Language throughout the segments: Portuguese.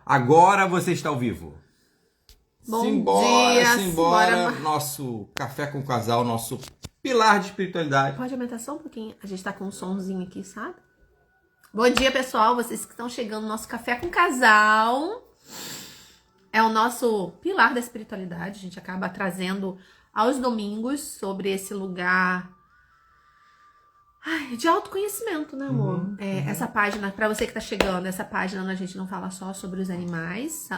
Agora você está ao vivo. Bom Simbora, dia, simbora. simbora. Nosso café com casal, nosso pilar de espiritualidade. Pode aumentar só um pouquinho? A gente tá com um somzinho aqui, sabe? Bom dia, pessoal. Vocês que estão chegando no nosso café com casal. É o nosso pilar da espiritualidade. A gente acaba trazendo aos domingos sobre esse lugar de autoconhecimento, né, amor? Essa página, pra você que tá chegando, essa página a gente não fala só sobre os animais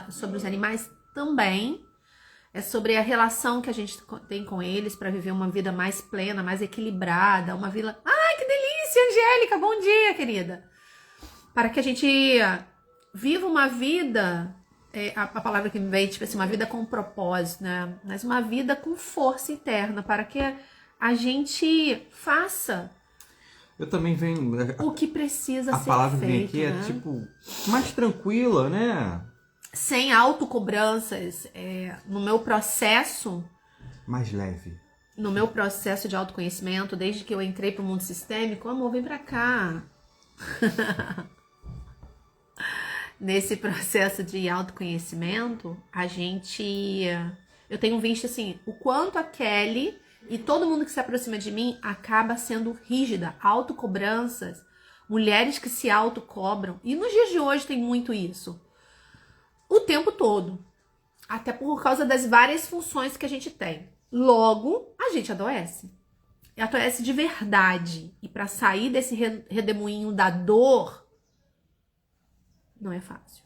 também. É sobre a relação que a gente tem com eles para viver uma vida mais plena, mais equilibrada, uma vida... Ai, que delícia, Angélica! Bom dia, querida! Para que a gente viva uma vida, a palavra que me veio, tipo assim, uma vida com propósito, né? Mas uma vida com força interna, para que a gente faça Eu também venho... o que precisa ser feito. A palavra que vem aqui né? é tipo mais tranquila, né? Sem autocobranças, no meu processo... Mais leve. No meu processo de autoconhecimento, desde que eu entrei pro mundo sistêmico, amor, vem pra cá. Nesse processo de autoconhecimento, eu tenho visto assim, o quanto a Kelly e todo mundo que se aproxima de mim acaba sendo rígida, autocobranças, mulheres que se autocobram, e nos dias de hoje tem muito isso. O tempo todo. Até por causa das várias funções que a gente tem. Logo, a gente adoece. E adoece de verdade. E para sair desse redemoinho da dor, não é fácil.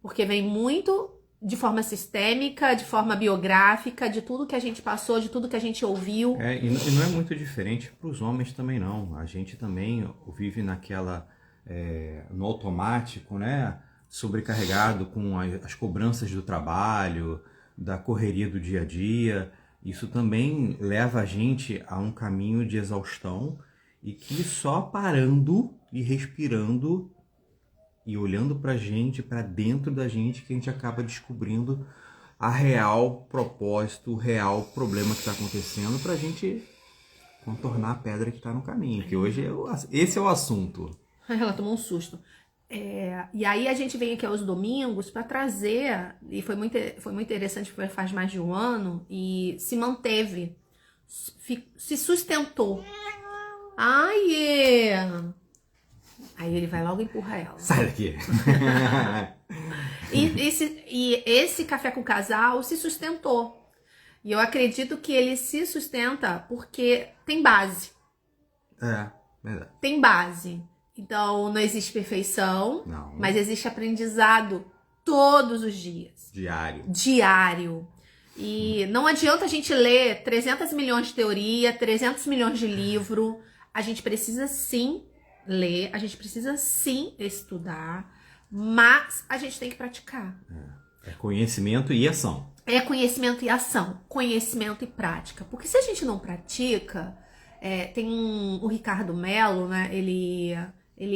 Porque vem muito de forma sistêmica, de forma biográfica, de tudo que a gente passou, de tudo que a gente ouviu. E não é muito diferente para os homens também, não. A gente também vive no automático, né? Sobrecarregado com as cobranças do trabalho, da correria do dia a dia. Isso também leva a gente a um caminho de exaustão e que só parando e respirando e olhando pra gente, pra dentro da gente, que a gente acaba descobrindo a real propósito, o real problema que está acontecendo pra gente contornar a pedra que está no caminho, que hoje esse é o assunto. Ela tomou um susto. E aí a gente vem aqui aos domingos para trazer, e foi muito interessante porque faz mais de um ano, e se manteve, se sustentou. Aí ele vai logo empurrar ela. Sai daqui! E esse café com casal se sustentou. E eu acredito que ele se sustenta porque tem base. Verdade. Tem base. Então, não existe perfeição, não. Mas existe aprendizado todos os dias. Diário. E não adianta a gente ler 300 milhões de teoria, 300 milhões de livro. A gente precisa sim ler, a gente precisa sim estudar, mas a gente tem que praticar. É conhecimento e ação. É conhecimento e ação, conhecimento e prática. Porque se a gente não pratica, tem o Ricardo Mello, né? Ele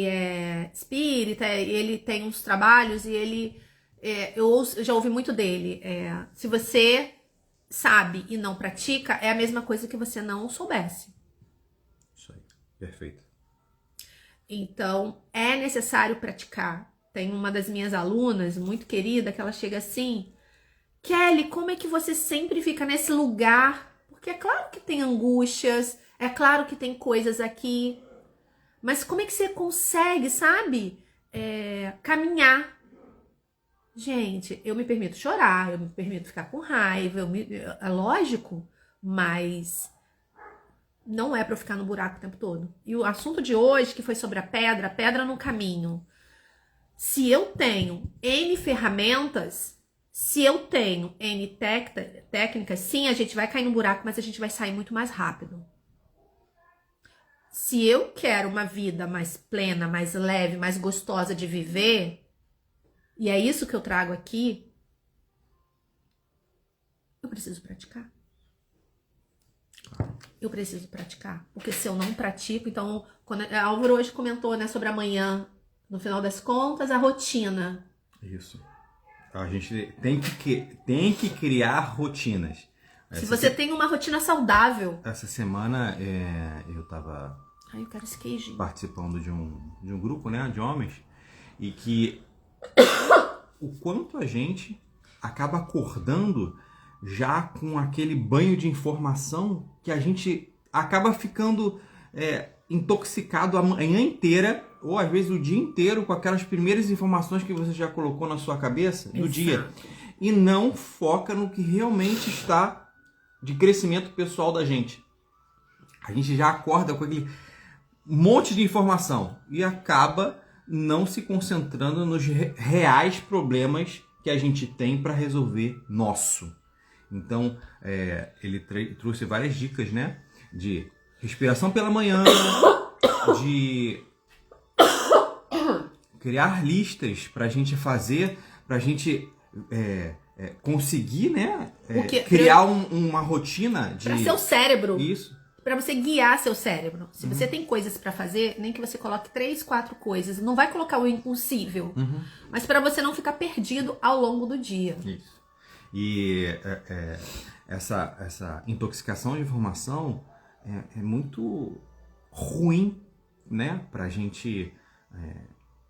é espírita, ele tem uns trabalhos e eu já ouvi muito dele. Se você sabe e não pratica, é a mesma coisa que você não soubesse. Isso aí, perfeito. Então, é necessário praticar. Tem uma das minhas alunas, muito querida, que ela chega assim: Kelly, como é que você sempre fica nesse lugar? Porque é claro que tem angústias, é claro que tem coisas aqui, mas como é que você consegue, sabe, caminhar? Gente, eu me permito chorar, eu me permito ficar com raiva, é lógico, mas não é pra eu ficar no buraco o tempo todo. E o assunto de hoje, que foi sobre a pedra no caminho. Se eu tenho N ferramentas, se eu tenho N técnicas, sim, a gente vai cair no buraco, mas a gente vai sair muito mais rápido. Se eu quero uma vida mais plena, mais leve, mais gostosa de viver, e é isso que eu trago aqui, eu preciso praticar. Eu preciso praticar. Porque se eu não pratico, então... A Álvaro hoje comentou, né, sobre amanhã, no final das contas, a rotina. Isso. A gente tem que criar rotinas. Se você tem uma rotina saudável... Essa semana eu tava... Ai, eu quero esse queijinho. Participando de um grupo, né, de homens, e que o quanto a gente acaba acordando já com aquele banho de informação que a gente acaba ficando intoxicado a manhã inteira, ou às vezes o dia inteiro, com aquelas primeiras informações que você já colocou na sua cabeça do dia, e não foca no que realmente está de crescimento pessoal da gente. A gente já acorda com aquele monte de informação e acaba não se concentrando nos reais problemas que a gente tem para resolver nosso. Então, ele trouxe várias dicas, né? De respiração pela manhã, de criar listas para a gente fazer, para a gente conseguir, né? Criar uma rotina de... Para seu cérebro. Isso. Para você guiar seu cérebro. Se você tem coisas para fazer, nem que você coloque 3, 4 coisas. Não vai colocar o impossível. Mas para você não ficar perdido ao longo do dia. Isso. E essa intoxicação de informação é muito ruim, né? Para a gente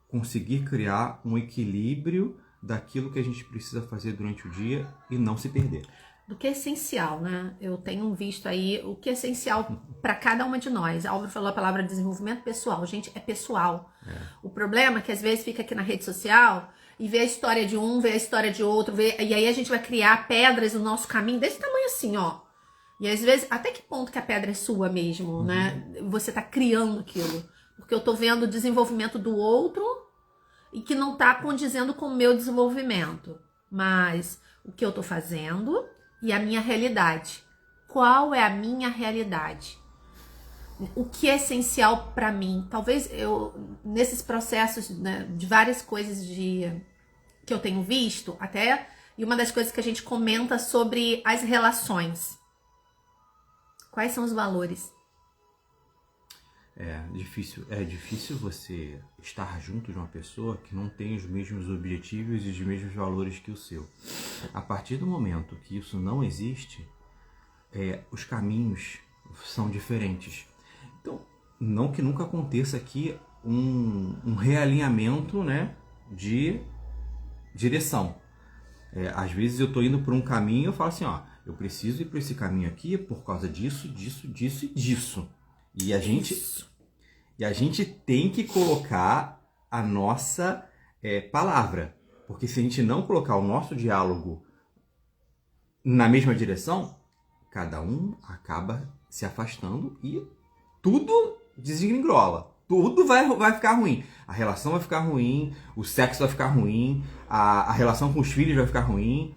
conseguir criar um equilíbrio daquilo que a gente precisa fazer durante o dia e não se perder. Do que é essencial, né? Eu tenho visto aí o que é essencial para cada uma de nós. Álvaro falou a palavra desenvolvimento pessoal. Gente, é pessoal. O problema é que às vezes fica aqui na rede social e vê a história de um, vê a história de outro, e aí a gente vai criar pedras no nosso caminho desse tamanho assim, ó. E às vezes, até que ponto que a pedra é sua mesmo, né? Você tá criando aquilo. Porque eu tô vendo o desenvolvimento do outro e que não tá condizendo com o meu desenvolvimento. Mas o que eu tô fazendo e a minha realidade. Qual é a minha realidade? O que é essencial para mim? Talvez eu, nesses processos, né, de várias coisas que eu tenho visto, até, e uma das coisas que a gente comenta sobre as relações. Quais são os valores? É difícil você estar junto de uma pessoa que não tem os mesmos objetivos e os mesmos valores que o seu. A partir do momento que isso não existe, os caminhos são diferentes. Então, não que nunca aconteça aqui um realinhamento, né, de direção. Às vezes eu estou indo por um caminho e eu falo assim, ó, eu preciso ir por esse caminho aqui por causa disso, disso, disso e disso. E a gente tem que colocar a nossa palavra. Porque se a gente não colocar o nosso diálogo na mesma direção, cada um acaba se afastando e tudo desengringola. Tudo vai ficar ruim. A relação vai ficar ruim, o sexo vai ficar ruim, a relação com os filhos vai ficar ruim,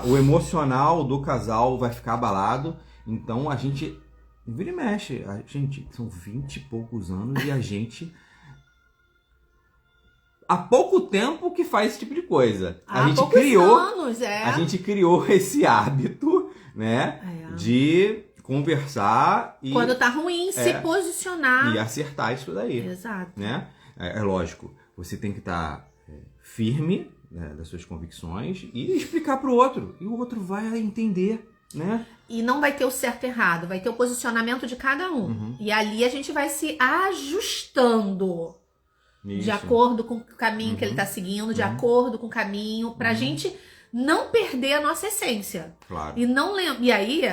o emocional do casal vai ficar abalado. Então a gente vira e mexe. Gente, são 20 e poucos anos e a gente há pouco tempo que faz esse tipo de coisa. A gente criou esse hábito, né, de conversar e quando tá ruim, se posicionar e acertar isso daí. Exato. Né? É lógico, você tem que estar firme, né, das suas convicções e explicar para o outro. E o outro vai entender, né? E não vai ter o certo e errado, vai ter o posicionamento de cada um. E ali a gente vai se ajustando. Isso. De acordo com o caminho que ele tá seguindo, de acordo com o caminho, pra gente não perder a nossa essência. Claro. E aí,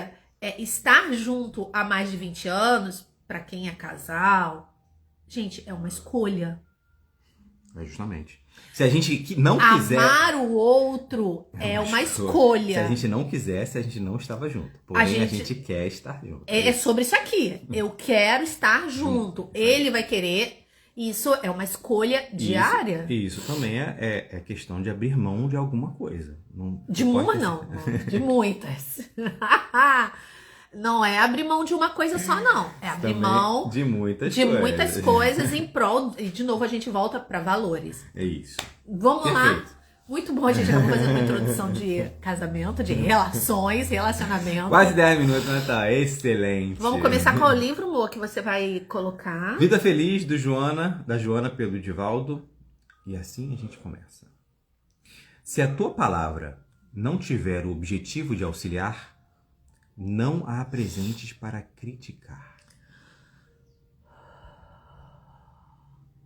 estar junto há mais de 20 anos, pra quem é casal, gente, é uma escolha. Justamente. Se a gente não quiser... Amar o outro é uma escolha. Se a gente não quisesse, a gente não estava junto. Porém, a gente quer estar junto. É sobre isso aqui. Eu quero estar junto. Ele vai querer... Isso é uma escolha diária. Isso também é questão de abrir mão de alguma coisa. De muitas. Não é abrir mão de uma coisa só, não. É abrir mão de muitas coisas em prol. E de novo a gente volta para valores. É isso. Vamos lá. Muito bom, a gente acabou fazendo uma introdução de casamento, de relações, relacionamento. Quase 10 minutos, né? Tá excelente. Vamos começar com o livro, amor, que você vai colocar. Vida Feliz, da Joana pelo Divaldo. E assim a gente começa. Se a tua palavra não tiver o objetivo de auxiliar, não a apresentes para criticar.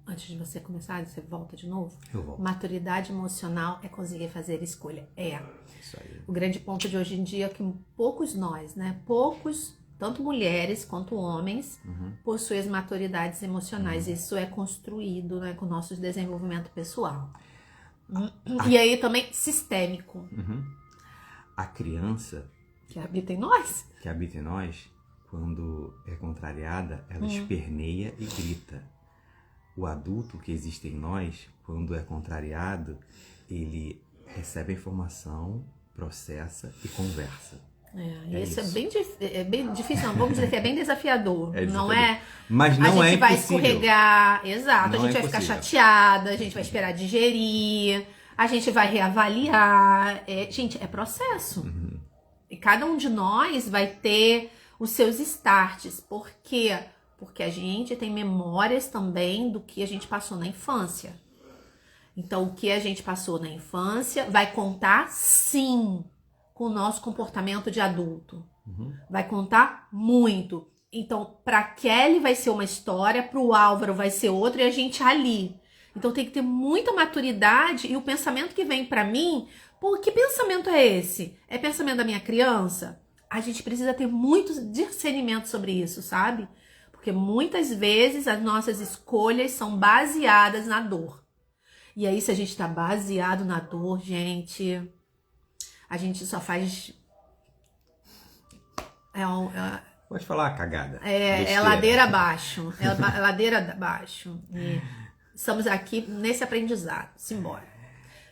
Antes de você começar, você volta de novo? Eu volto. Maturidade emocional é conseguir fazer escolha. Isso aí. O grande ponto de hoje em dia é que poucos nós, né? Poucos, tanto mulheres quanto homens, possuem as maturidades emocionais. Isso é construído, né, com o nosso desenvolvimento pessoal. E aí também sistêmico. A criança Que habita em nós. que habita em nós, quando é contrariada, ela esperneia e grita. O adulto que existe em nós, quando é contrariado, ele recebe a informação, processa e conversa. Isso é bem difícil, não. Vamos dizer que é bem desafiador. Não é? Mas não a é gente vai impossível. escorregar, exato. Não a gente é vai ficar impossível. chateada, a gente vai esperar digerir, a gente vai reavaliar. Gente, é processo. E cada um de nós vai ter os seus starts. Por quê? Porque a gente tem memórias também do que a gente passou na infância. Então, o que a gente passou na infância vai contar, sim, com o nosso comportamento de adulto. Vai contar muito. Então, para Kelly vai ser uma história, para o Álvaro vai ser outra e a gente ali. Então, tem que ter muita maturidade e o pensamento que vem para mim, pô, que pensamento é esse? É pensamento da minha criança? A gente precisa ter muito discernimento sobre isso, sabe? Porque muitas vezes as nossas escolhas são baseadas na dor. E aí, se a gente tá baseado na dor, gente, a gente só faz... Pode falar cagada. É Besteira. ladeira abaixo. É ladeira abaixo. E estamos aqui nesse aprendizado. Simbora.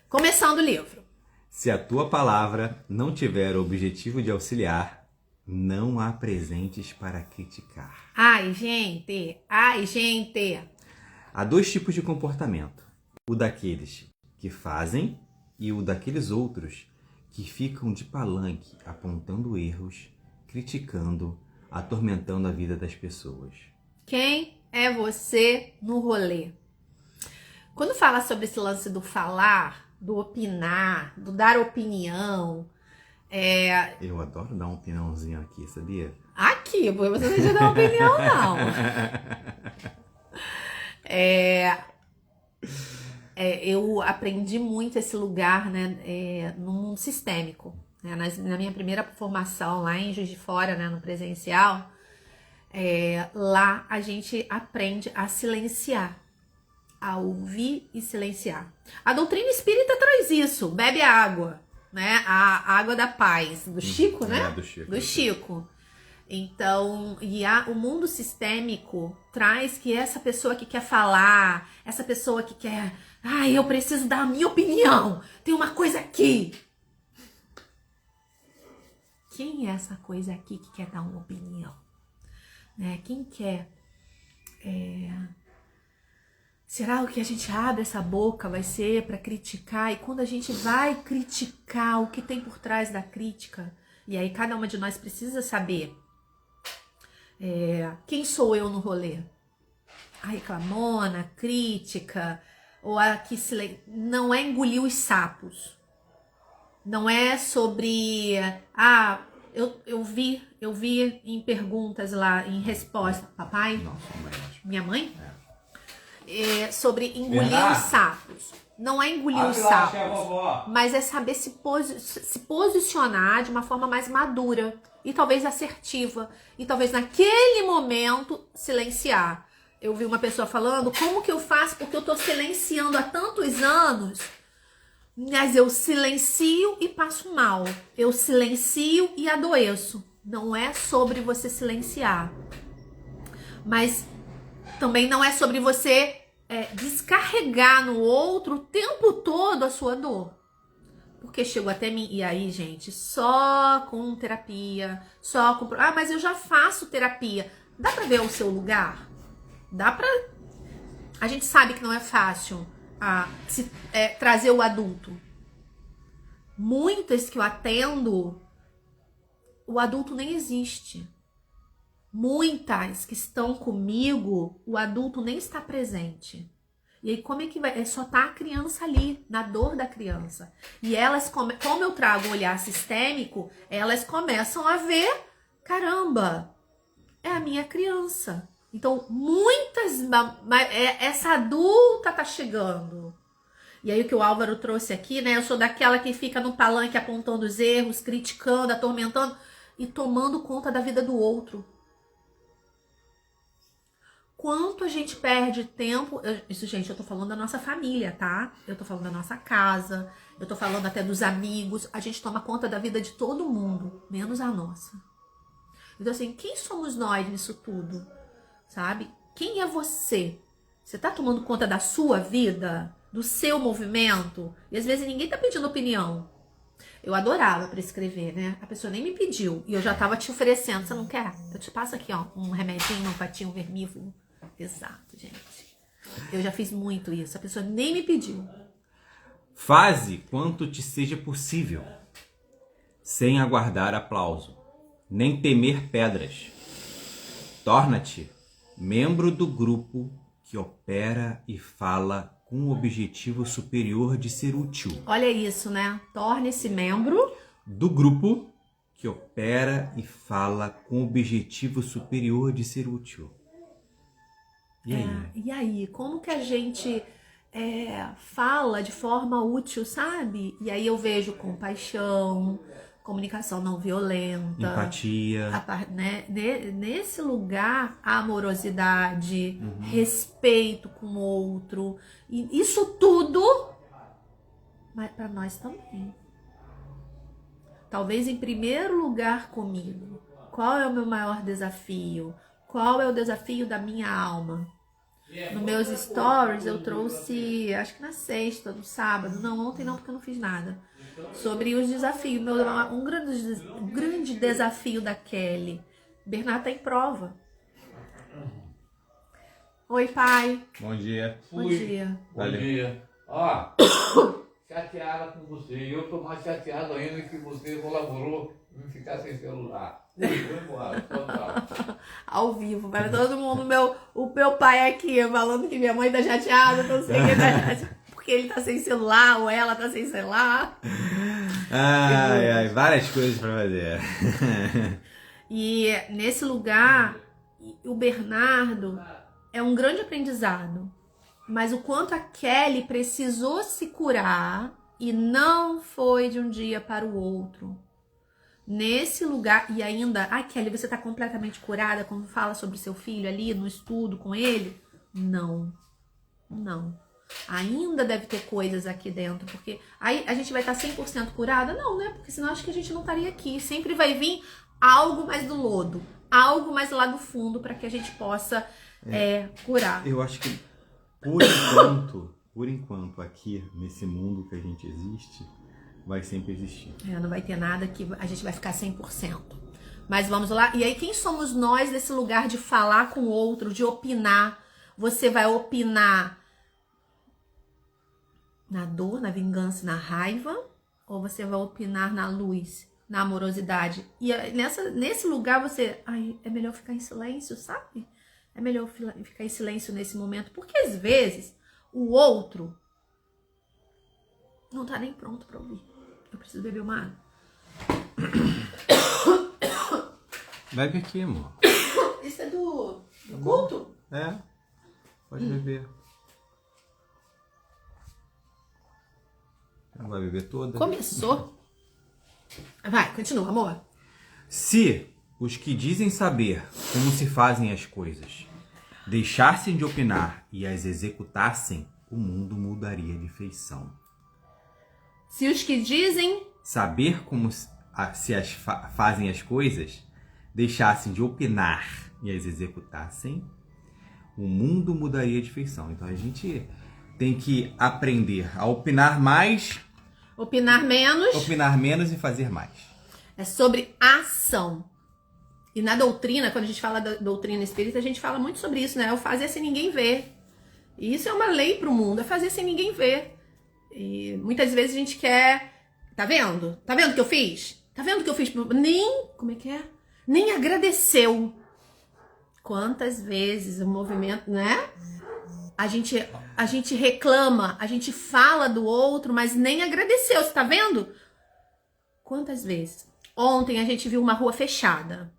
Começando o livro. Se a tua palavra não tiver o objetivo de auxiliar, não a apresentes para criticar. Ai, gente. Ai, gente. Há dois tipos de comportamento. O daqueles que fazem e o daqueles outros que ficam de palanque apontando erros, criticando, atormentando a vida das pessoas. Quem é você no rolê? Quando fala sobre esse lance do falar, do opinar, do dar opinião, Eu adoro dar uma opiniãozinha aqui, sabia? aqui, porque você não precisa dar opinião, não. Eu aprendi muito esse lugar, né, no mundo sistêmico. Né, na minha primeira formação lá em Juiz de Fora, né, no presencial, lá a gente aprende a silenciar, a ouvir e silenciar. A doutrina espírita traz isso, bebe água, né, a água da paz, do Chico, né? Do Chico. Do Chico. Então, o mundo sistêmico traz que essa pessoa que quer falar, essa pessoa que quer, eu preciso dar a minha opinião, tem uma coisa aqui. Quem é essa coisa aqui que quer dar uma opinião? Né? Quem quer? Será que a gente abre essa boca vai ser para criticar? E quando a gente vai criticar, o que tem por trás da crítica? E aí cada uma de nós precisa saber quem sou eu no rolê? A reclamona, crítica, ou a que não é engolir os sapos. Não é sobre... eu vi em perguntas lá, em resposta. Papai? Nossa, mãe, acho. Minha mãe? Sobre engolir Bernardo. os sapos. Não é engolir os sapos, mas é saber se posicionar de uma forma mais madura e talvez assertiva. E talvez naquele momento silenciar. Eu vi uma pessoa falando, como que eu faço? Porque eu tô silenciando há tantos anos, mas eu silencio e passo mal. Eu silencio e adoeço. Não é sobre você silenciar. Mas também não é sobre você descarregar no outro o tempo todo a sua dor. Porque chegou até mim, e aí, gente, só com terapia, só com... mas eu já faço terapia. Dá pra ver o seu lugar? Dá pra... A gente sabe que não é fácil trazer o adulto. Muitas que eu atendo, o adulto nem existe. Muitas que estão comigo, o adulto nem está presente. E aí como é que vai? Só tá a criança ali, na dor da criança. E elas, como eu trago um olhar sistêmico, elas começam a ver, caramba, é a minha criança. Então, essa adulta tá chegando. E aí o que o Álvaro trouxe aqui, né? Eu sou daquela que fica no palanque apontando os erros, criticando, atormentando e tomando conta da vida do outro. Quanto a gente perde tempo... Isso, gente, eu tô falando da nossa família, tá? Eu tô falando da nossa casa, eu tô falando até dos amigos. A gente toma conta da vida de todo mundo, menos a nossa. Então, assim, quem somos nós nisso tudo? Sabe? Quem é você? Você tá tomando conta da sua vida? Do seu movimento? E às vezes ninguém tá pedindo opinião. Eu adorava pra escrever, né? A pessoa nem me pediu. E eu já tava te oferecendo. Você não quer? Eu te passo aqui, ó, um remedinho, um patinho vermífugo. Exato, gente. Eu já fiz muito isso. A pessoa nem me pediu. Faze quanto te seja possível, sem aguardar aplauso, nem temer pedras. Torna-te membro do grupo que opera e fala com o objetivo superior de ser útil. Olha isso, né? Torne-se membro do grupo que opera e fala com o objetivo superior de ser útil. E aí? Como que a gente fala de forma útil, sabe? E aí eu vejo compaixão, comunicação não violenta, empatia, né? Nesse lugar, amorosidade, respeito com o outro, e isso tudo, mas para nós também. Talvez em primeiro lugar comigo. Qual é o meu maior desafio? Qual é o desafio da minha alma? Nos meus stories eu trouxe, acho que na sexta, no sábado, não, ontem não, porque eu não fiz nada, sobre os desafios. Um grande desafio da Kelly. Bernardo tá em prova. Oi, pai. Bom dia. Bom dia. Bom dia. Ó, chateada com você. E eu tô mais chateado ainda que você colaborou em ficar sem celular. Vou embora, total. Ao vivo, para todo mundo. O meu pai aqui falando que minha mãe tá chateada, não sei quem tá chateado, porque ele tá sem celular ou ela tá sem celular. Ai, várias coisas pra fazer. E nesse lugar, o Bernardo é um grande aprendizado. Mas o quanto a Kelly precisou se curar e não foi de um dia para o outro. Nesse lugar, e ainda, Kelly, você tá completamente curada quando fala sobre seu filho ali no estudo com ele? Não. Ainda deve ter coisas aqui dentro, porque aí a gente vai estar 100% curada? Não, né? Porque senão acho que a gente não estaria aqui. Sempre vai vir algo mais do lodo, algo mais lá do fundo para que a gente possa curar. Eu acho que por enquanto aqui nesse mundo que a gente existe, vai sempre existir. Não vai ter nada que a gente vai ficar 100%. Mas vamos lá. E aí, quem somos nós nesse lugar de falar com o outro, de opinar? Você vai opinar na dor, na vingança, na raiva? Ou você vai opinar na luz, na amorosidade? E nesse lugar você... é melhor ficar em silêncio, sabe? É melhor ficar em silêncio nesse momento. Porque às vezes o outro não tá nem pronto pra ouvir. Eu preciso beber uma água. Bebe aqui, amor. Isso é do culto? Pode beber. Não vai beber toda? Começou. Vai, continua, amor. Se os que dizem saber como se fazem as coisas deixassem de opinar e as executassem, o mundo mudaria de feição. Se os que dizem saber como fazem as coisas deixassem de opinar e as executassem, o mundo mudaria de feição. Então a gente tem que aprender a opinar mais, opinar menos e fazer mais. É sobre ação. E na doutrina, quando a gente fala da doutrina espírita, a gente fala muito sobre isso, né? É o fazer sem ninguém ver. E isso é uma lei pro mundo, é fazer sem ninguém ver. E muitas vezes a gente quer... Tá vendo? Tá vendo o que eu fiz? Tá vendo o que eu fiz? Nem agradeceu. Quantas vezes o movimento, né? A gente reclama, a gente fala do outro, mas nem agradeceu. Você tá vendo? Quantas vezes? Ontem a gente viu uma rua fechada.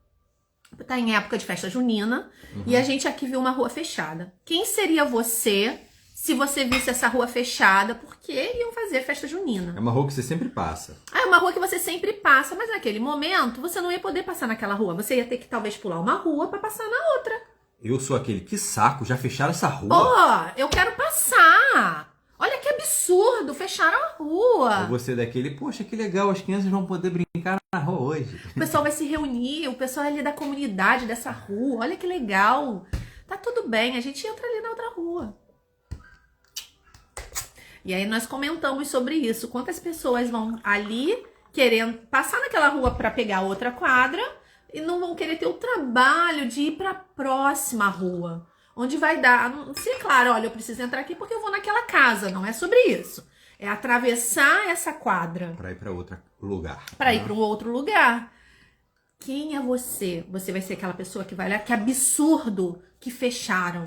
Tá em época de festa junina e a gente aqui viu uma rua fechada. Quem seria você se você visse essa rua fechada? Porque iam fazer festa junina. É uma rua que você sempre passa. É uma rua que você sempre passa, mas naquele momento você não ia poder passar naquela rua. Você ia ter que talvez pular uma rua pra passar na outra. Eu sou aquele, que saco, já fecharam essa rua. Pô, eu quero passar. Olha que absurdo, fecharam a rua. Ou você daquele, poxa, que legal, as crianças vão poder brincar na rua hoje. O pessoal vai se reunir, o pessoal ali da comunidade dessa rua, olha que legal. Tá tudo bem, a gente entra ali na outra rua. E aí nós comentamos sobre isso. Quantas pessoas vão ali querendo passar naquela rua para pegar outra quadra e não vão querer ter o trabalho de ir para a próxima rua. Onde vai dar... Sim, claro, olha, eu preciso entrar aqui porque eu vou naquela casa. Não é sobre isso. É atravessar essa quadra. Para ir para outro lugar. Para ir para um outro lugar. Quem é você? Você vai ser aquela pessoa que vai olhar que absurdo que fecharam.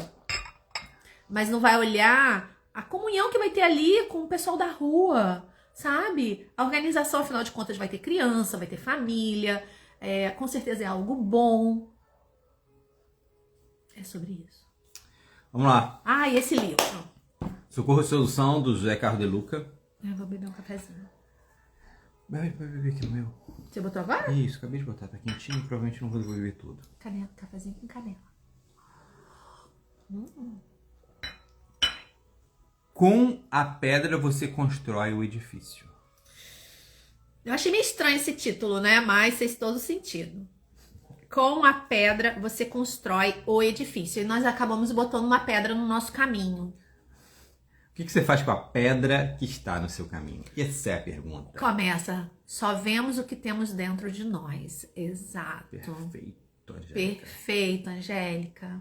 Mas não vai olhar a comunhão que vai ter ali com o pessoal da rua, sabe? A organização, afinal de contas, vai ter criança, vai ter família. Com certeza é algo bom. É sobre isso. Vamos lá. Ah, e esse livro? Socorro e Solução, do José Carlos de Luca. Eu vou beber um cafezinho. Vai beber aqui no meu. Você botou agora? Isso, acabei de botar. Tá quentinho, provavelmente não vou beber tudo. Canela, cafezinho com canela. Com a pedra você constrói o edifício. Eu achei meio estranho esse título, né? Mas fez todo sentido. Com a pedra você constrói o edifício. E nós acabamos botando uma pedra no nosso caminho. O que você faz com a pedra que está no seu caminho? Essa é a pergunta. Começa. Só vemos o que temos dentro de nós. Exato. Perfeito, Angélica. Perfeito, Angélica.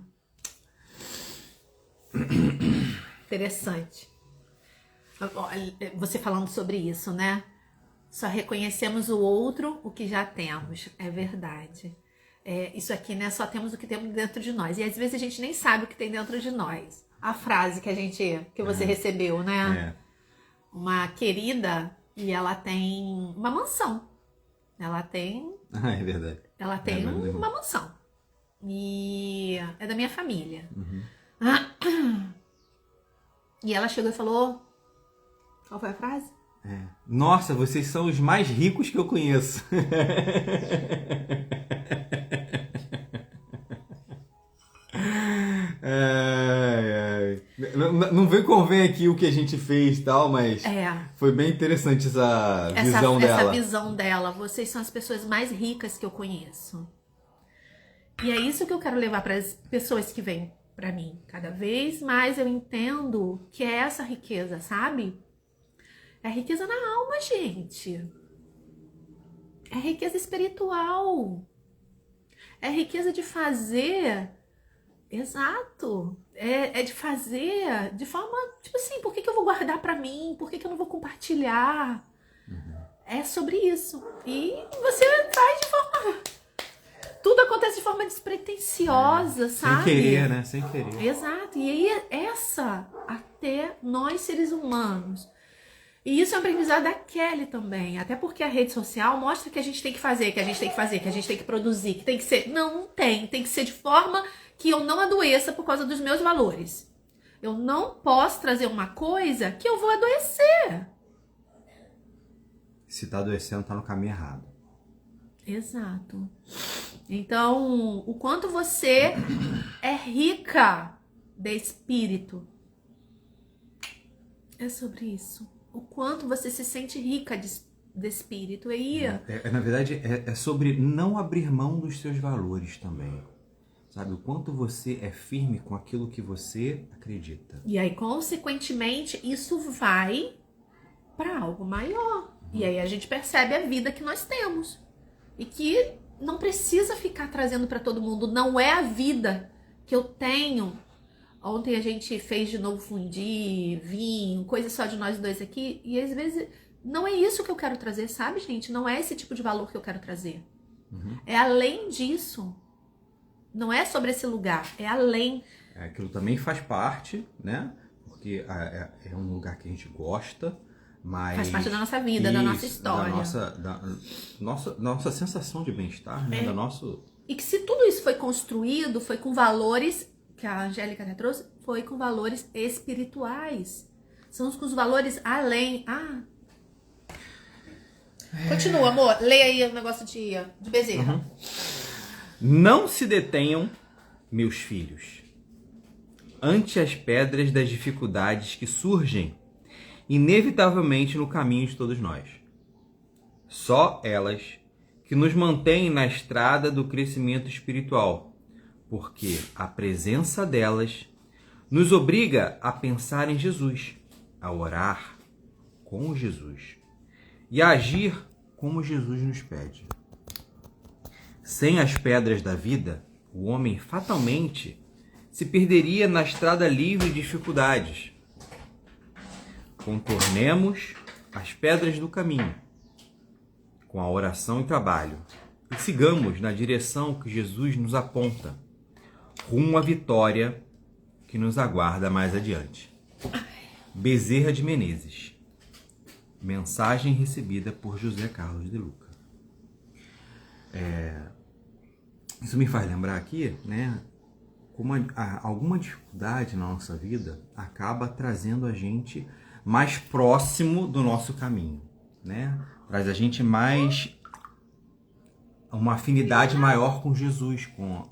Interessante. Você falando sobre isso, né? Só reconhecemos o outro, o que já temos. É verdade. Isso aqui, né? Só temos o que temos dentro de nós. E às vezes a gente nem sabe o que tem dentro de nós. A frase que você recebeu, né? Uma querida, e ela tem uma mansão. Ela tem... Ah, é verdade. Ela tem uma mansão. E é da minha família. E ela chegou e falou... Qual foi a frase? Nossa, vocês são os mais ricos que eu conheço. Não vem convém aqui o que a gente fez e tal, mas foi bem interessante essa visão dela. Essa visão dela. Vocês são as pessoas mais ricas que eu conheço. E é isso que eu quero levar para as pessoas que vêm para mim. Cada vez mais eu entendo que é essa riqueza, sabe? É riqueza na alma, gente. É riqueza espiritual. É riqueza de fazer. Exato. É de fazer de forma, tipo assim, por que eu vou guardar pra mim? Por que eu não vou compartilhar? É sobre isso. E você faz de forma... Tudo acontece de forma despretensiosa, sabe? Sem querer, né? Sem querer. Exato. E aí até nós seres humanos. E isso é um aprendizado da Kelly também. Até porque a rede social mostra que a gente tem que fazer, que a gente tem que fazer, que a gente tem que produzir, que tem que ser... Não tem. Tem que ser de forma que eu não adoeça por causa dos meus valores. Eu não posso trazer uma coisa que eu vou adoecer. Se tá adoecendo, tá no caminho errado. Exato. Então, o quanto você é rica de espírito. É sobre isso. O quanto você se sente rica de espírito. E na verdade, é sobre não abrir mão dos seus valores também. Sabe? O quanto você é firme com aquilo que você acredita. E aí, consequentemente, isso vai para algo maior. E aí a gente percebe a vida que nós temos. E que não precisa ficar trazendo para todo mundo. Não é a vida que eu tenho. Ontem a gente fez de novo fundir, vinho, coisa só de nós dois aqui. E às vezes não é isso que eu quero trazer, sabe, gente? Não é esse tipo de valor que eu quero trazer. É além disso. Não é sobre esse lugar, é além. Aquilo também faz parte, né? Porque é um lugar que a gente gosta, mas... Faz parte da nossa vida, da nossa história. Da nossa sensação de bem-estar, né? Do nosso E que se tudo isso foi construído, foi com valores, que a Angélica até trouxe, foi com valores espirituais. São com os valores além. Continua, amor. Leia aí o negócio de Bezerra. Não se detenham, meus filhos, ante as pedras das dificuldades que surgem inevitavelmente no caminho de todos nós. Só elas que nos mantêm na estrada do crescimento espiritual, porque a presença delas nos obriga a pensar em Jesus, a orar com Jesus e a agir como Jesus nos pede. Sem as pedras da vida, o homem fatalmente se perderia na estrada livre de dificuldades. Contornemos as pedras do caminho com a oração e trabalho e sigamos na direção que Jesus nos aponta, rumo à vitória que nos aguarda mais adiante. Bezerra de Menezes. Mensagem recebida por José Carlos de Luca. Isso me faz lembrar aqui, né, como alguma dificuldade na nossa vida acaba trazendo a gente mais próximo do nosso caminho, né? Traz a gente mais uma afinidade maior com Jesus, com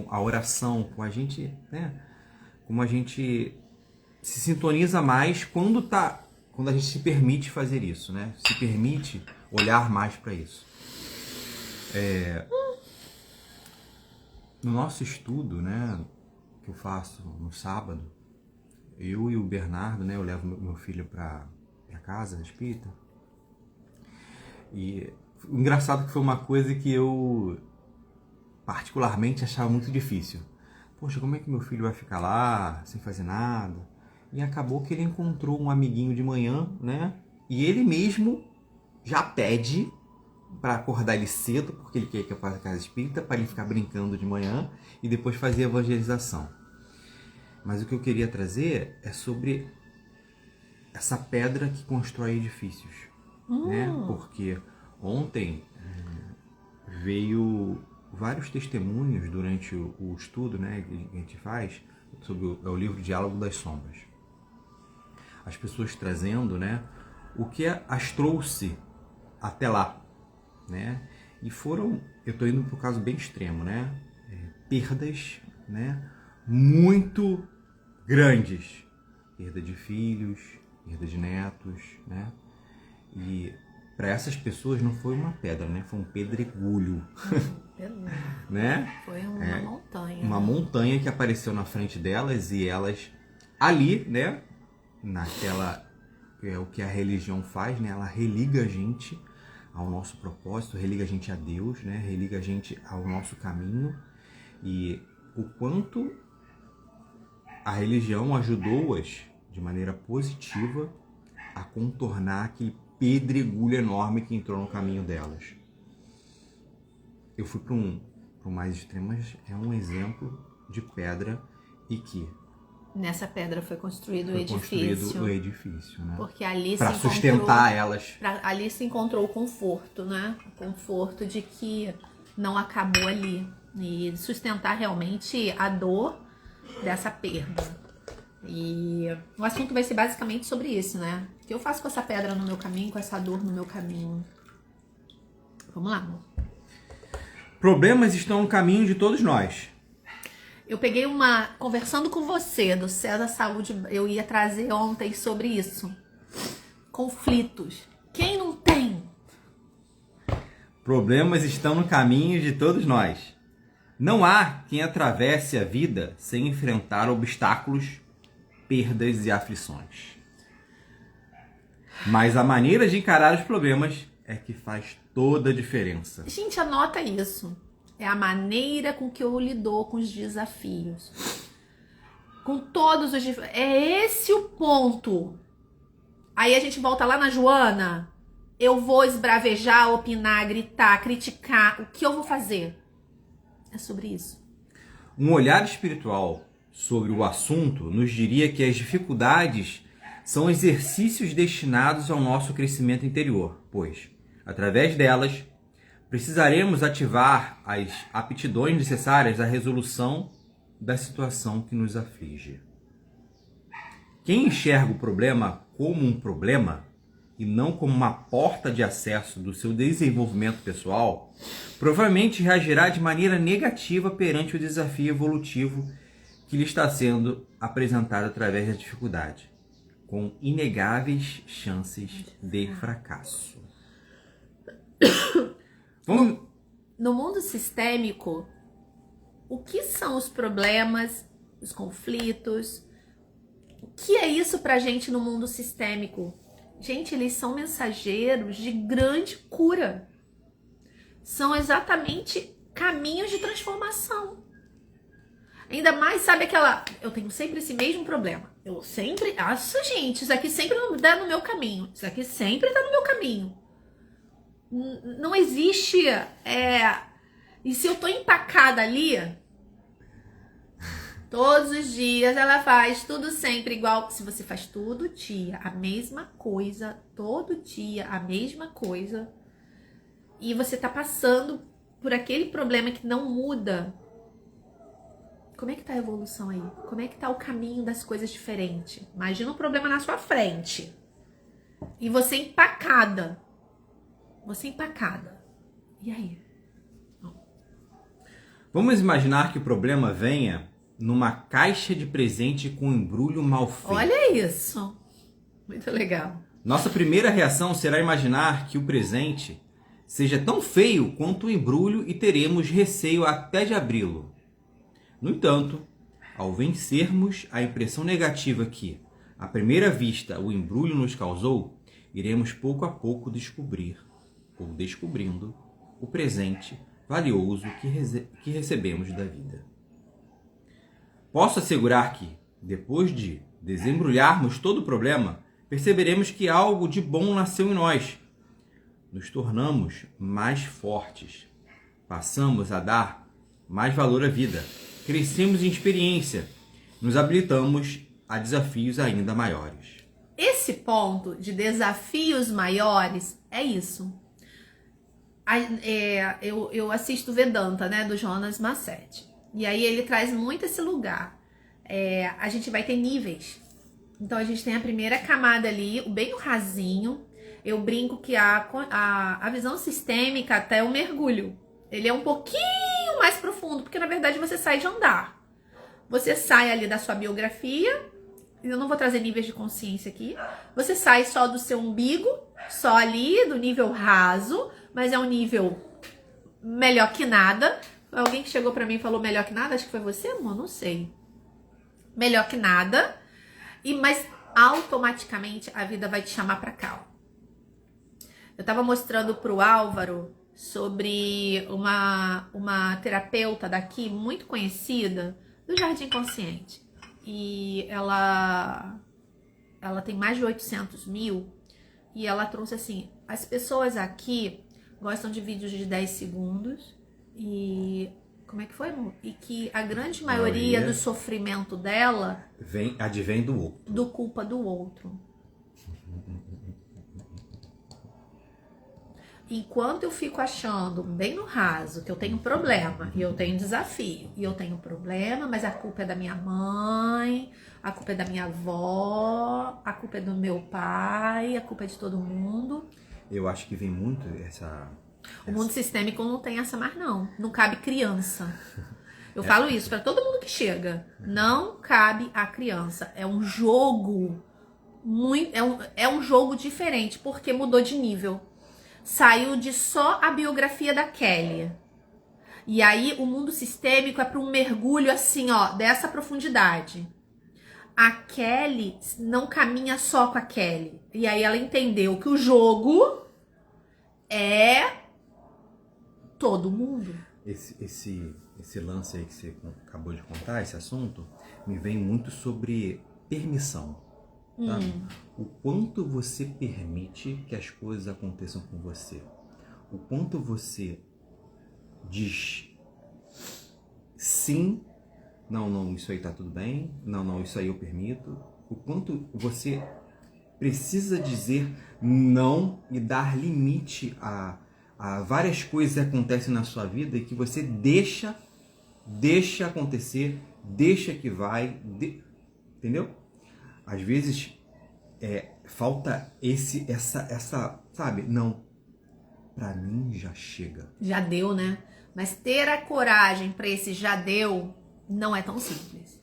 a oração, com a gente, né? Como a gente se sintoniza mais quando a gente se permite fazer isso, né? Se permite olhar mais para isso. No nosso estudo, né, que eu faço no sábado, eu e o Bernardo, né, eu levo meu filho para casa espírita. E o engraçado que foi uma coisa que eu particularmente achava muito difícil. Poxa, como é que meu filho vai ficar lá sem fazer nada? E acabou que ele encontrou um amiguinho de manhã, né? E ele mesmo já pede para acordar ele cedo, porque ele quer que eu faça a casa espírita, para ele ficar brincando de manhã e depois fazer a evangelização. Mas o que eu queria trazer é sobre essa pedra que constrói edifícios. Né? Porque ontem veio vários testemunhos durante o estudo, né, que a gente faz sobre o livro Diálogo das Sombras. As pessoas trazendo, né, o que as trouxe até lá, né? E foram, eu estou indo para um caso bem extremo, né? Perdas, né, muito grandes, perda de filhos, perda de netos, né? E para essas pessoas não foi uma pedra, né? Foi um pedregulho. Né? Foi uma montanha. Uma montanha que apareceu na frente delas e elas ali, né? Naquela, o que a religião faz, né? Ela religa a gente ao nosso propósito, religa a gente a Deus, né? Religa a gente ao nosso caminho. E o quanto a religião ajudou-as de maneira positiva a contornar aquele pedregulho enorme que entrou no caminho delas. Eu fui para um mais extremo, mas é um exemplo de pedra e que nessa pedra foi construído o edifício, né? Porque ali para sustentar elas. Ali se encontrou o conforto, né? O conforto de que não acabou ali e sustentar realmente a dor dessa perda. E o assunto vai ser basicamente sobre isso, né? O que eu faço com essa pedra no meu caminho, com essa dor no meu caminho? Vamos lá, amor. Problemas estão no caminho de todos nós. Eu peguei conversando com você, do Céu da Saúde, eu ia trazer ontem sobre isso. Conflitos. Quem não tem? Problemas estão no caminho de todos nós. Não há quem atravesse a vida sem enfrentar obstáculos, perdas e aflições. Mas a maneira de encarar os problemas é que faz toda a diferença. Gente, anota isso. É a maneira com que eu lido com os desafios. Com todos os... É esse o ponto. Aí a gente volta lá na Joana. Eu vou esbravejar, opinar, gritar, criticar. O que eu vou fazer? É sobre isso. Um olhar espiritual sobre o assunto nos diria que as dificuldades são exercícios destinados ao nosso crescimento interior, pois, através delas, precisaremos ativar as aptidões necessárias à resolução da situação que nos aflige. Quem enxerga o problema como um problema e não como uma porta de acesso do seu desenvolvimento pessoal, provavelmente reagirá de maneira negativa perante o desafio evolutivo que lhe está sendo apresentado através da dificuldade, com inegáveis chances de fracasso. No mundo sistêmico, o que são os problemas, os conflitos? O que é isso pra gente no mundo sistêmico? Gente, eles são mensageiros de grande cura. São exatamente caminhos de transformação. Ainda mais, sabe aquela... Eu tenho sempre esse mesmo problema. Eu sempre... Nossa, gente, isso aqui sempre dá no meu caminho. Isso aqui sempre tá no meu caminho. Não existe... E se eu tô empacada ali... Todos os dias ela faz tudo sempre igual. Se você faz todo dia a mesma coisa, todo dia a mesma coisa, e você tá passando por aquele problema que não muda, como é que tá a evolução aí? Como é que tá o caminho das coisas diferentes? Imagina um problema na sua frente e você empacada. E aí? Vamos imaginar que o problema venha numa caixa de presente com embrulho mal feito. Olha isso! Muito legal. Nossa primeira reação será imaginar que o presente seja tão feio quanto o embrulho e teremos receio até de abri-lo. No entanto, ao vencermos a impressão negativa que, à primeira vista, o embrulho nos causou, iremos pouco a pouco descobrindo o presente valioso que recebemos da vida. Posso assegurar que, depois de desembrulharmos todo o problema, perceberemos que algo de bom nasceu em nós. Nos tornamos mais fortes, passamos a dar mais valor à vida, crescemos em experiência, nos habilitamos a desafios ainda maiores. Esse ponto de desafios maiores é isso. Eu assisto Vedanta, né, do Jonas Massete. E aí ele traz muito esse lugar. A gente vai ter níveis. Então a gente tem a primeira camada ali, bem o rasinho. Eu brinco que a visão sistêmica até é um mergulho. Ele é um pouquinho mais profundo, porque na verdade você sai de andar. Você sai ali da sua biografia. Eu não vou trazer níveis de consciência aqui. Você sai só do seu umbigo, só ali do nível raso, mas é um nível melhor que nada. Alguém que chegou pra mim e falou melhor que nada? Acho que foi você, amor? Não sei. Melhor que nada. Mas automaticamente a vida vai te chamar pra cá. Eu tava mostrando pro Álvaro sobre uma terapeuta daqui, muito conhecida, do Jardim Consciente. E ela tem mais de 800 mil. E ela trouxe assim, as pessoas aqui gostam de vídeos de 10 segundos. E como é que foi, amor? E que a grande maioria do sofrimento dela advém do outro. Do culpa do outro. Enquanto eu fico achando, bem no raso, que eu tenho problema, e eu tenho desafio, e eu tenho problema, mas a culpa é da minha mãe, a culpa é da minha avó, a culpa é do meu pai, a culpa é de todo mundo. Eu acho que vem muito essa... O mundo sistêmico não tem essa mais não. Não cabe criança. Eu falo isso para todo mundo que chega. Não cabe a criança. É um jogo é um jogo diferente, porque mudou de nível. Saiu de só a biografia da Kelly. E aí o mundo sistêmico é para um mergulho assim, ó, dessa profundidade. A Kelly não caminha só com a Kelly. E aí ela entendeu que o jogo é todo mundo. Esse lance aí que você acabou de contar, esse assunto, me vem muito sobre permissão. Tá? O quanto você permite que as coisas aconteçam com você. O quanto você diz sim, não, isso aí tá tudo bem, não, isso aí eu permito. O quanto você precisa dizer não e dar limite várias coisas acontecem na sua vida e que você deixa acontecer, deixa que vai, entendeu? Às vezes falta essa, sabe? Não, pra mim já chega. Já deu, né? Mas ter a coragem para esse já deu não é tão simples.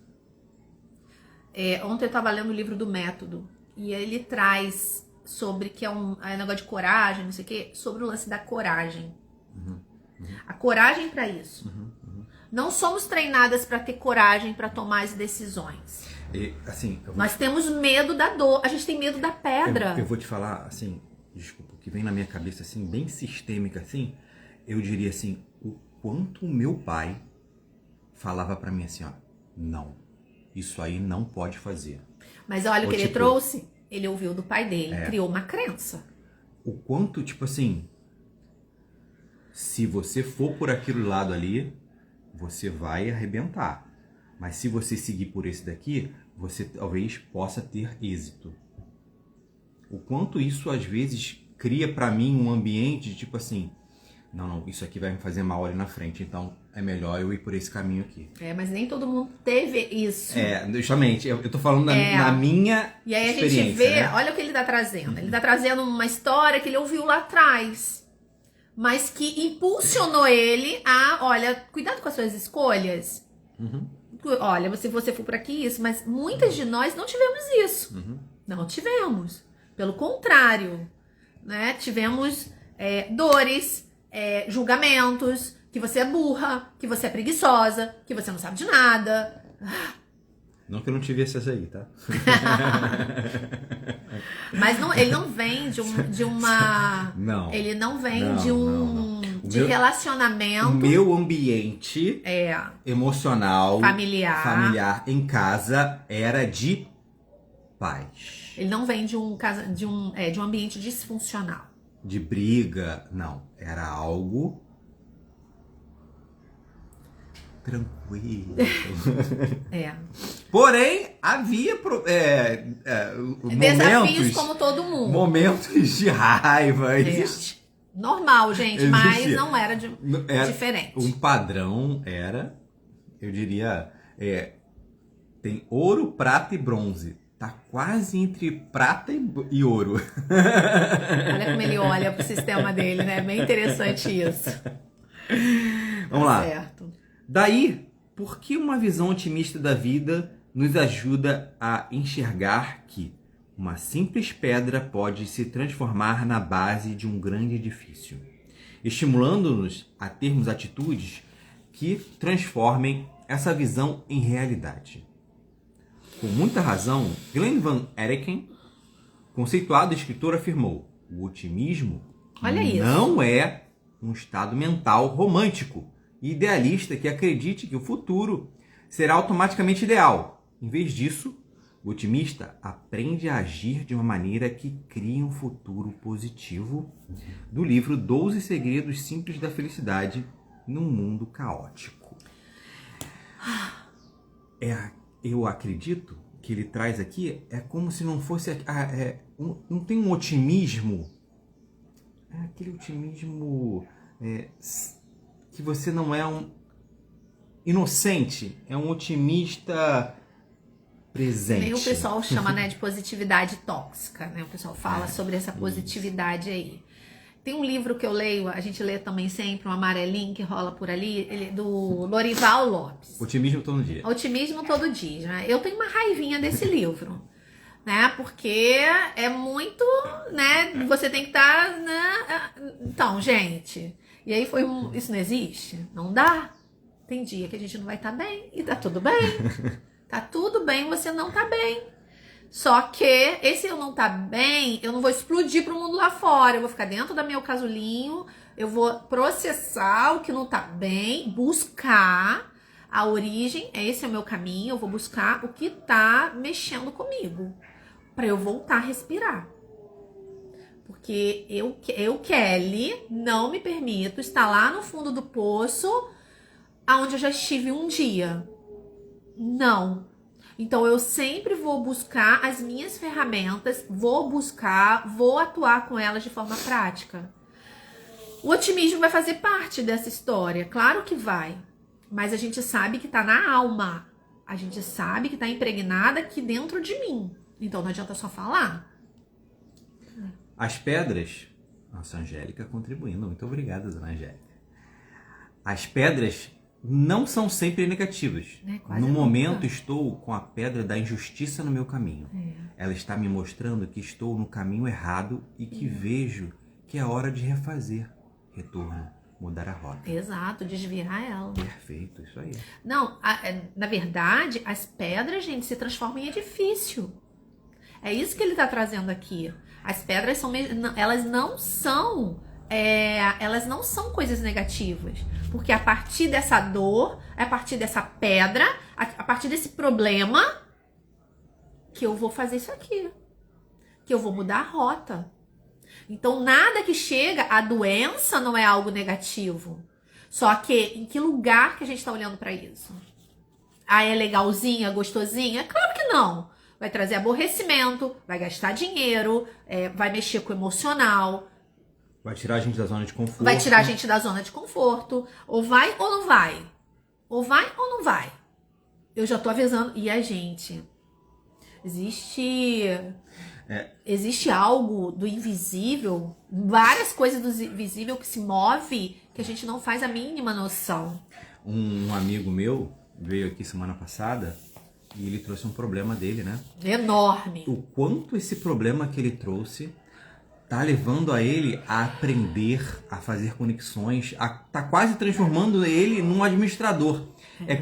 Ontem eu estava lendo o livro do Método e ele traz sobre que é um negócio de coragem, não sei o quê, sobre o lance da coragem. A coragem para isso. Não somos treinadas para ter coragem para tomar as decisões. Assim, Nós temos medo da dor, a gente tem medo da pedra. Eu vou te falar, assim, desculpa, o que vem na minha cabeça, assim, bem sistêmica, assim, eu diria assim, o quanto o meu pai falava pra mim assim, ó, não, isso aí não pode fazer. Mas olha o que ele trouxe, ele ouviu do pai dele, criou uma crença. O quanto, tipo assim, se você for por aquele lado ali, você vai arrebentar. Mas se você seguir por esse daqui, você talvez possa ter êxito. O quanto isso às vezes cria pra mim um ambiente de tipo assim, não, isso aqui vai me fazer mal ali na frente, então é melhor eu ir por esse caminho aqui. Mas nem todo mundo teve isso. Justamente, eu tô falando na minha e aí experiência. A gente vê, né? olha o que ele tá trazendo. Ele tá trazendo uma história que ele ouviu lá atrás, mas que impulsionou ele a, olha, cuidado com as suas escolhas. Olha, se você for por aqui, isso, mas muitas de nós não tivemos isso. Não tivemos. Pelo contrário, né? Tivemos dores, julgamentos, que você é burra, que você é preguiçosa, que você não sabe de nada. Não que eu não tivesse essa aí, tá? Mas ele não vem de uma... Não. Ele não vem Não. de relacionamento. O meu ambiente emocional, familiar em casa era de paz. Ele não vem de um ambiente disfuncional. De briga, não. Era algo tranquilo. Porém, havia desafios como todo mundo. Momentos de raiva. Existe. Normal, gente, mas não era diferente. Um padrão era, eu diria, tem ouro, prata e bronze. Tá quase entre prata e ouro. Olha como ele olha pro sistema dele, né? Bem interessante isso. Vamos lá. Certo. Daí, por que uma visão otimista da vida nos ajuda a enxergar que uma simples pedra pode se transformar na base de um grande edifício, estimulando-nos a termos atitudes que transformem essa visão em realidade? Com muita razão, Glenn Van Eriken, conceituado escritor, afirmou: o otimismo não é um estado mental romântico e idealista que acredite que o futuro será automaticamente ideal. Em vez disso, o otimista aprende a agir de uma maneira que cria um futuro positivo. Do livro 12 Segredos Simples da Felicidade num Mundo Caótico. Eu acredito que ele traz aqui, é como se não fosse... não tem um otimismo... É aquele otimismo... que você não é um inocente, é um otimista presente. Nem o pessoal chama, né, de positividade tóxica, né? O pessoal fala sobre essa positividade aí. Tem um livro que eu leio, a gente lê também sempre, um amarelinho que rola por ali, do Lorival Lopes. Otimismo todo dia. Otimismo todo dia, né? Eu tenho uma raivinha desse livro, né? Porque é muito, né? Você tem que estar, né? Então, gente... E aí isso não existe? Não dá? Tem dia que a gente não vai estar bem e tá tudo bem. Tá tudo bem, você não tá bem. Só que esse eu não tá bem, eu não vou explodir pro mundo lá fora. Eu vou ficar dentro do meu casulinho, eu vou processar o que não tá bem, buscar a origem, esse é o meu caminho, eu vou buscar o que tá mexendo comigo, pra eu voltar a respirar. Porque eu, Kelly, não me permito estar lá no fundo do poço, onde eu já estive um dia. Não. Então, eu sempre vou buscar as minhas ferramentas, vou atuar com elas de forma prática. O otimismo vai fazer parte dessa história, claro que vai. Mas a gente sabe que tá na alma. A gente sabe que tá impregnada aqui dentro de mim. Então não adianta só falar. As pedras... Nossa, Angélica contribuindo. Muito obrigada, dona Angélica. As pedras não são sempre negativas. No momento estou com a pedra da injustiça no meu caminho. Ela está me mostrando que estou no caminho errado e que vejo que é hora de refazer. Retorno, mudar a rota. Exato, desviar ela. Perfeito, isso aí. Não, na verdade, as pedras, gente, se transformam em edifício. É isso que ele está trazendo aqui. As pedras são, elas não são coisas negativas, porque a partir dessa dor, a partir dessa pedra, a partir desse problema, que eu vou fazer isso aqui, que eu vou mudar a rota. Então nada que chega, a doença não é algo negativo. Só que em que lugar que a gente está olhando para isso? Ah, é legalzinha, gostosinha? Claro que não. Vai trazer aborrecimento, vai gastar dinheiro, vai mexer com o emocional. Vai tirar a gente da zona de conforto. Vai tirar a gente da zona de conforto. Ou vai ou não vai. Ou vai ou não vai. Eu já tô avisando. E a gente... Existe algo do invisível, várias coisas do invisível que se move, que a gente não faz a mínima noção. Um amigo meu veio aqui semana passada e ele trouxe um problema dele, né? Enorme. O quanto esse problema que ele trouxe tá levando a ele a aprender, a fazer conexões, tá quase transformando ele num administrador. É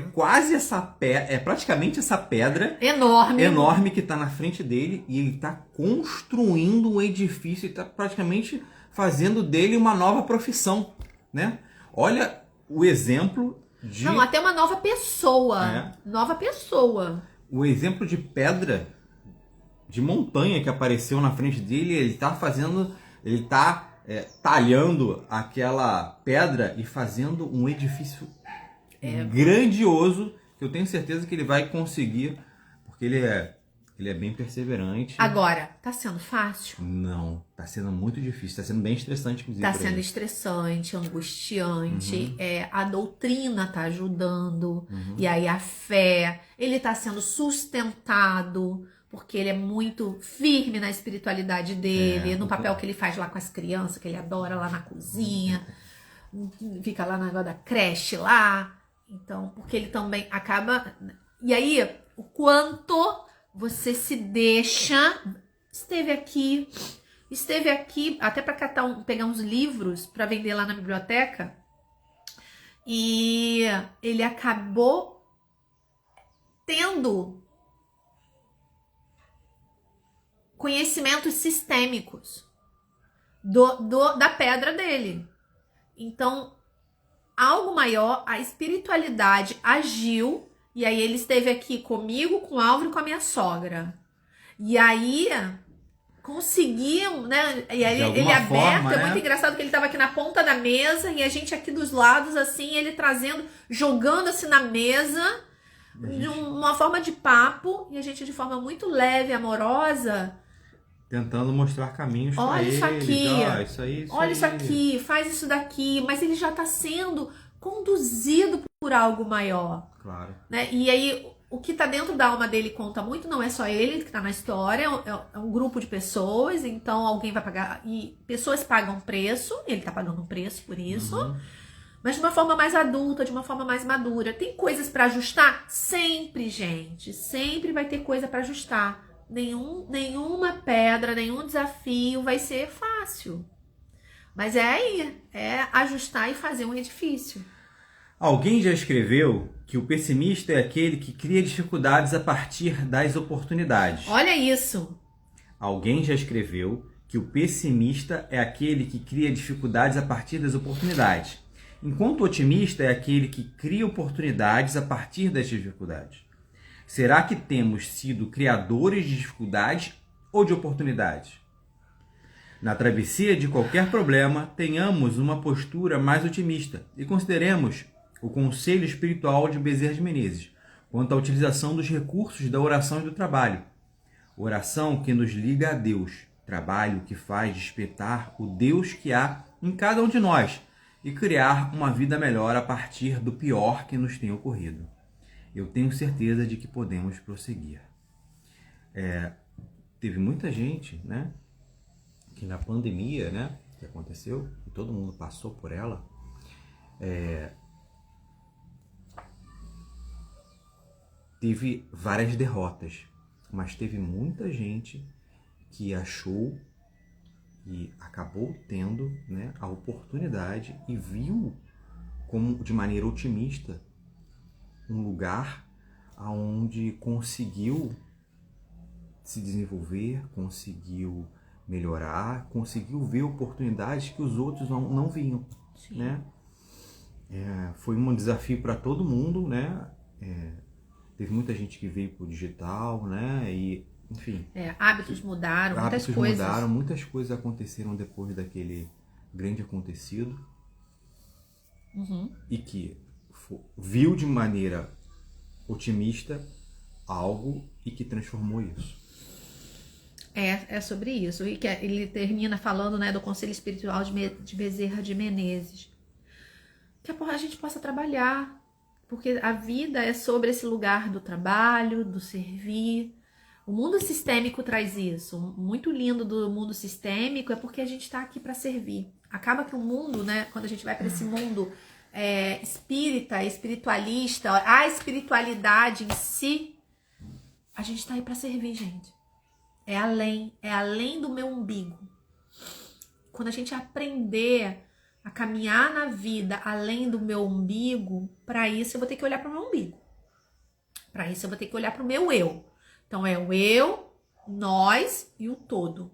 praticamente essa pedra enorme que tá na frente dele e ele tá construindo um edifício e tá praticamente fazendo dele uma nova profissão, né? Olha o exemplo de... Não, até uma nova pessoa. Nova pessoa. O exemplo de pedra, de montanha que apareceu na frente dele, ele tá talhando aquela pedra e fazendo um edifício grandioso, que eu tenho certeza que ele vai conseguir, porque ele é bem perseverante. Agora, tá sendo fácil? Não, tá sendo muito difícil, tá sendo bem estressante, inclusive. Tá sendo estressante, angustiante, a doutrina tá ajudando, e aí a fé, ele tá sendo sustentado, porque ele é muito firme na espiritualidade dele, no papel que ele faz lá com as crianças, que ele adora lá na cozinha, fica lá na negócio da creche lá. Então, porque ele também acaba... E aí, o quanto você se deixa... Esteve aqui até para pegar uns livros para vender lá na biblioteca. E ele acabou tendo conhecimentos sistêmicos da pedra dele. Então, algo maior, a espiritualidade agiu, e aí ele esteve aqui comigo, com o Álvaro e com a minha sogra. E aí conseguiam, né? E aí ele aberto, é muito engraçado que ele estava aqui na ponta da mesa e a gente aqui dos lados, assim, ele trazendo, jogando assim na mesa, de uma forma de papo, e a gente de forma muito leve, amorosa, tentando mostrar caminhos para eles. Olha isso aqui, olha isso aqui, faz isso daqui, mas ele já está sendo conduzido por algo maior. Claro. Né? E aí, o que está dentro da alma dele conta muito, não é só ele que está na história, é um grupo de pessoas, então alguém vai pagar, e pessoas pagam preço, ele está pagando um preço por isso, mas de uma forma mais adulta, de uma forma mais madura. Tem coisas para ajustar? Sempre, gente, sempre vai ter coisa para ajustar. Nenhuma pedra, nenhum desafio vai ser fácil. Mas é ajustar e fazer um edifício. Alguém já escreveu que o pessimista é aquele que cria dificuldades a partir das oportunidades. Olha isso. Alguém já escreveu que o pessimista é aquele que cria dificuldades a partir das oportunidades, enquanto o otimista é aquele que cria oportunidades a partir das dificuldades. Será que temos sido criadores de dificuldades ou de oportunidades? Na travessia de qualquer problema, tenhamos uma postura mais otimista e consideremos o conselho espiritual de Bezerra de Menezes quanto à utilização dos recursos da oração e do trabalho. Oração que nos liga a Deus, trabalho que faz despertar o Deus que há em cada um de nós e criar uma vida melhor a partir do pior que nos tem ocorrido. Eu tenho certeza de que podemos prosseguir. Teve muita gente, né, que na pandemia, né, que aconteceu, e todo mundo passou por ela, teve várias derrotas, mas teve muita gente que achou e acabou tendo, né, a oportunidade e viu como de maneira otimista um lugar onde conseguiu se desenvolver, conseguiu melhorar, conseguiu ver oportunidades que os outros não viam, né? Foi um desafio para todo mundo, né? Teve muita gente que veio pro digital, né? E, enfim. Hábitos mudaram, muitas coisas. Muitas coisas aconteceram depois daquele grande acontecido. E que viu de maneira otimista algo e que transformou isso. É sobre isso. E que ele termina falando, né, do Conselho Espiritual de Bezerra de Menezes. Que a gente possa trabalhar, porque a vida é sobre esse lugar do trabalho, do servir. O mundo sistêmico traz isso. Muito lindo do mundo sistêmico é porque a gente está aqui para servir. Acaba que o mundo, né, quando a gente vai para esse mundo espírita, espiritualista, a espiritualidade em si, a gente está aí para servir, gente. É além do meu umbigo. Quando a gente aprender a caminhar na vida além do meu umbigo, para isso eu vou ter que olhar para o meu umbigo. Para isso eu vou ter que olhar para o meu eu. Então é o eu, nós e o todo.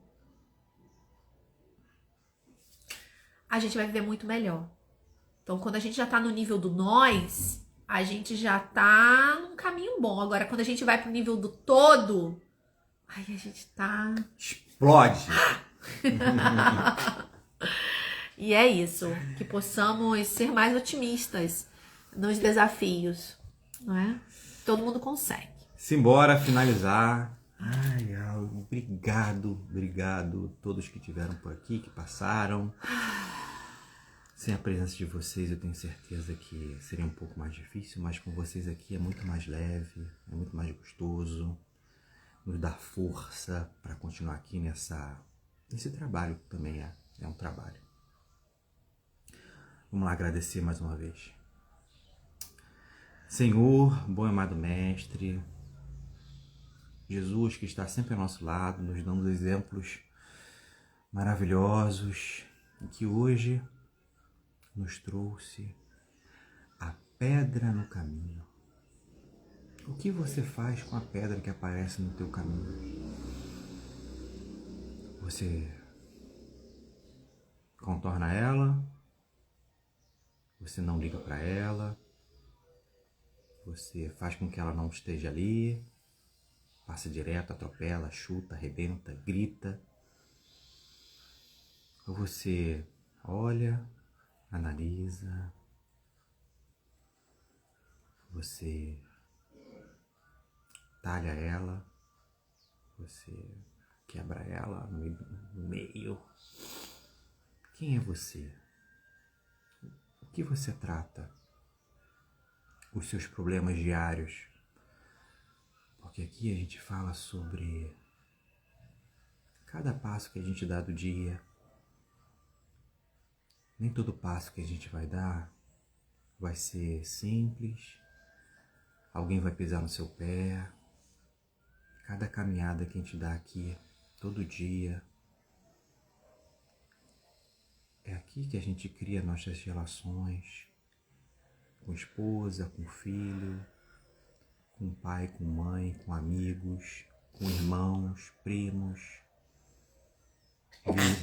A gente vai viver muito melhor. Então quando a gente já tá no nível do nós, a gente já tá num caminho bom. Agora quando a gente vai pro nível do todo, aí a gente tá... Explode! E é isso, que possamos ser mais otimistas nos desafios, não é? Todo mundo consegue. Simbora finalizar. Obrigado todos que tiveram por aqui, que passaram. Sem a presença de vocês eu tenho certeza que seria um pouco mais difícil, mas com vocês aqui é muito mais leve, é muito mais gostoso, nos dá força para continuar aqui nesse trabalho que também é um trabalho. Vamos lá agradecer mais uma vez. Senhor, bom e amado Mestre, Jesus que está sempre ao nosso lado, nos dando exemplos maravilhosos e que hoje nos trouxe a pedra no caminho. O que você faz com a pedra que aparece no teu caminho? Você contorna ela? Você não liga para ela? Você faz com que ela não esteja ali? Passa direto, atropela, chuta, arrebenta, grita? Ou você olha, analisa, você talha ela, você quebra ela no meio. Quem é você? O que você trata? Os seus problemas diários? Porque aqui a gente fala sobre cada passo que a gente dá do dia. Nem todo passo que a gente vai dar vai ser simples. Alguém vai pisar no seu pé. Cada caminhada que a gente dá aqui, todo dia, é aqui que a gente cria nossas relações com esposa, com filho, com pai, com mãe, com amigos, com irmãos, primos,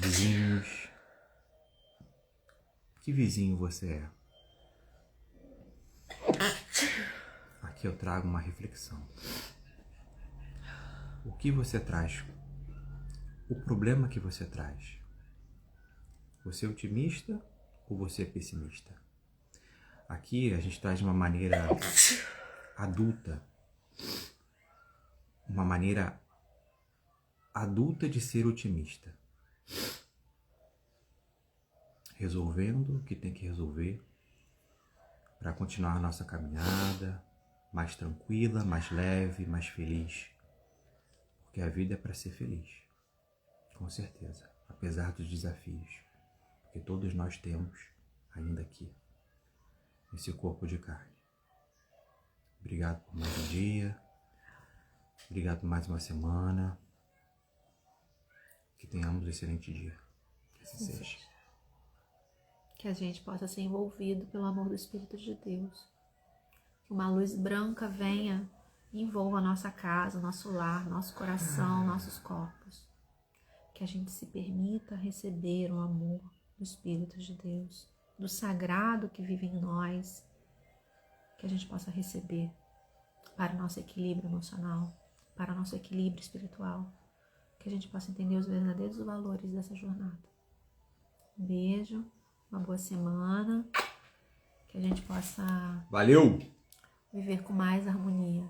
vizinhos. Que vizinho você é? Aqui eu trago uma reflexão. O que você traz? O problema que você traz? Você é otimista ou você é pessimista? Aqui a gente traz de uma maneira adulta, uma maneira adulta de ser otimista. Resolvendo o que tem que resolver para continuar a nossa caminhada mais tranquila, mais leve, mais feliz. Porque a vida é para ser feliz, com certeza, apesar dos desafios, porque todos nós temos ainda aqui, esse corpo de carne. Obrigado por mais um dia, obrigado por mais uma semana, que tenhamos um excelente dia, que assim seja. Que a gente possa ser envolvido pelo amor do Espírito de Deus. Que uma luz branca venha e envolva a nossa casa, nosso lar, nosso coração, nossos corpos. Que a gente se permita receber o amor do Espírito de Deus, do sagrado que vive em nós. Que a gente possa receber para o nosso equilíbrio emocional, para o nosso equilíbrio espiritual. Que a gente possa entender os verdadeiros valores dessa jornada. Um beijo. Uma boa semana, que a gente possa Valeu! viver com mais harmonia.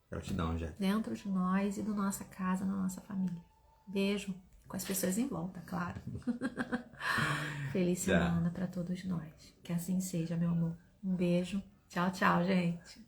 Gratidão, Jé. Dentro de nós e da nossa casa, na nossa família. Beijo, com as pessoas em volta, claro. Feliz semana para todos nós. Que assim seja, meu amor. Um beijo. Tchau, tchau, gente.